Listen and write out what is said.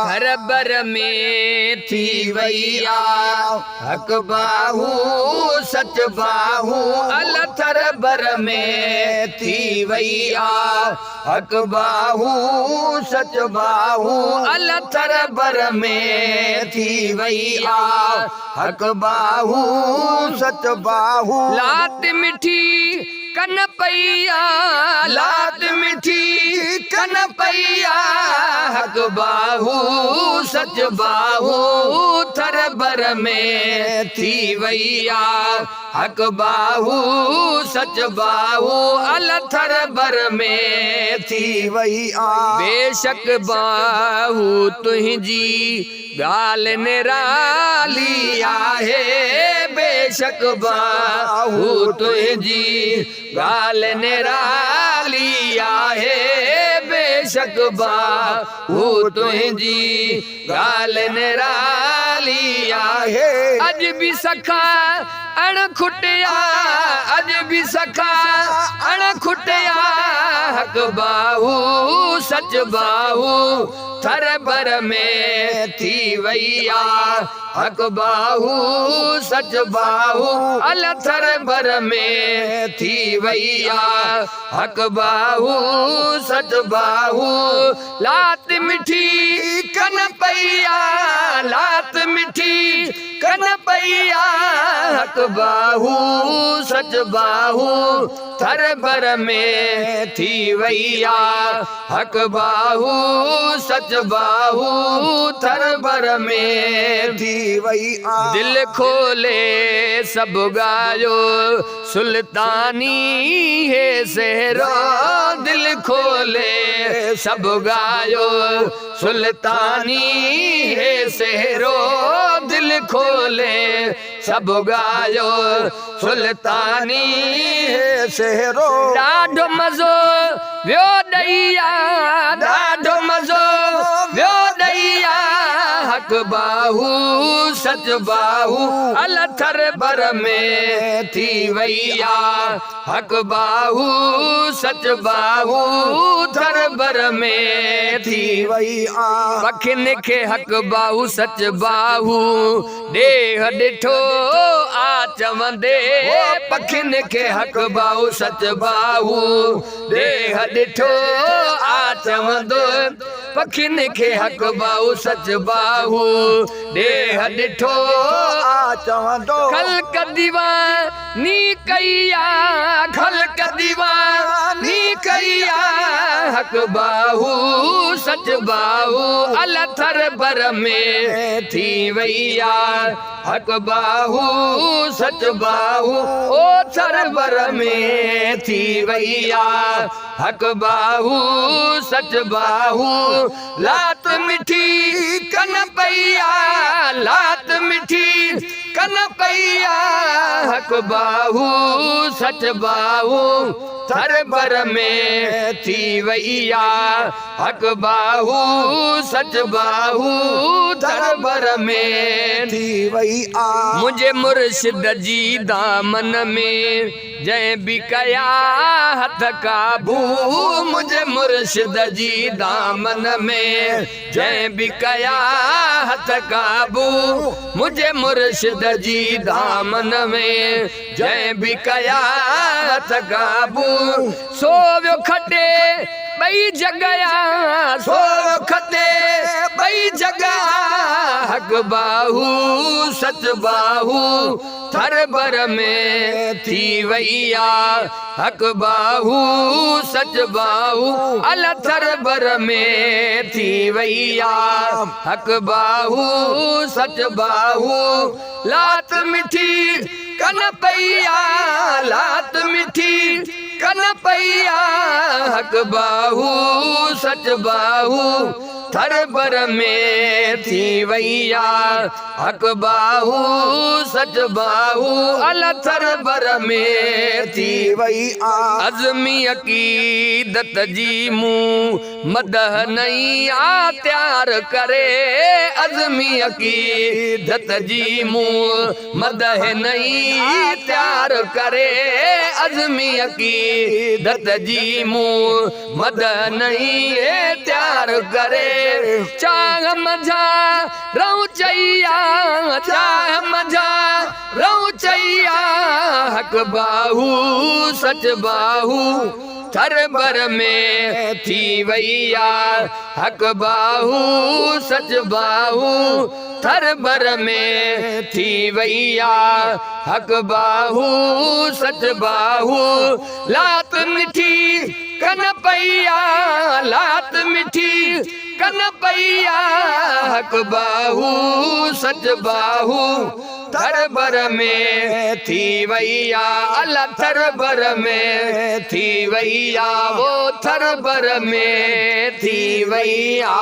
घर बर में थी वैया हक बाहू सच बाहू अलथर बर में थी वैया हक बाहू सच बाहू अलथर बर में थी वैया हक बाहू सच बाहू लात मिठी कन पैया लात मिठी कन पैया हक बाहू सच बाहू थर बर में थी वैया हक बाहू सच बाहू अलथर बर में थी वैया बेशक बाहू तुझी गाल निराली आहे बेशक बाहू तुझी गाल निराली आहे बेशक बाहू तुझी गाल निराली आहे अज भी सखा अण खुटिया अज भी सखा अण खुटिया हक बाहू सच बाहू थर बर में थी वैया हक बाहू सच बाहू अलथर बर में थी वैया हक बाहू सच बाहू लात मिठी कन पैया लात मिठी कन पैया हक बाहू सच बाहू थर बर में थी वैया हक बाहू सच बाहू थर बर में थी वैया दिल खोले सब गायो सुल्तानी है सहरो दिल खोले सब गायो सुल्तानी है सहरो दिल खोले सब गायो सुल्तानी है सहरो ॾाढो मज़ो वियो ॾैया ॾाढो मज़ो वियो ॾैया हक बाहू सच बाहू अलथर बर में थी वैया हक बाहू सच बाहू थर बर में थी वैया पखिन खे हक बाहू सच बाहू ॾेह ॾिठो आ चवंदे पखिन खे हक बाहू सच बाहू ॾेह ॾिठो आ चवंदो पखिन खे हक बाहू सच बाहू ॾेह ॾिठो आ चवंदो खल्क दीवानी कईया खल्क दीवानी कईया हक बाहू सच बाहू अलथर बर में थी वैया हक बाहू सच बाहू ओ थर बर में थी वैया हक बाहू सच बाहू लात मिठी कन पैया लात मिठी कन पैया हक बाहू सच बाहू थर बर में थी वैया हक बाहू सच बाहू थर बर में थी वैया मुझे मुर्शिद जी दामन में जय भी कया हथ काबू मुझे मुर्शिद जी दामन में जय भी कया हथ काबू मुझे मुर्शिद जी दामन में जय भी कया हथ काबू सो वियो खटे बई जगया सो खटे बई जगह हक बाहू सच बाहू थर बर में थी वैया हक बाहू सच बाहू अलथर बर में थी वैया हक बाहू सच बाहू लात मिठी कन पैया लात मिठी कन पैया हक बाहू सच बाहू थर बर में थी वैया हक बाहू सच बाहू अलथर बर में थी वैया अज़मी अक़ीदत जी मूं मदह नैया त्यार करे अज़मी अक़ीदत जी मूं मदह नई त्यार करे अज़मी अक़ीदत जी मूं मदह नई त्यार करे चाह मझा रहूं चैया चाह मझा रहूं चैया हक बाहू सच बाहू थर भर में थी वैया हक बाहू सच बाहू थर भर में थी वैया हक बाहू सच बाहू लात मिठी कन पैया लात मिठी कन पैया हक बाहू सच बाहू थर भर में थी वैया अल्लाह थर भर में थी वैया वो थर भर में थी वैया।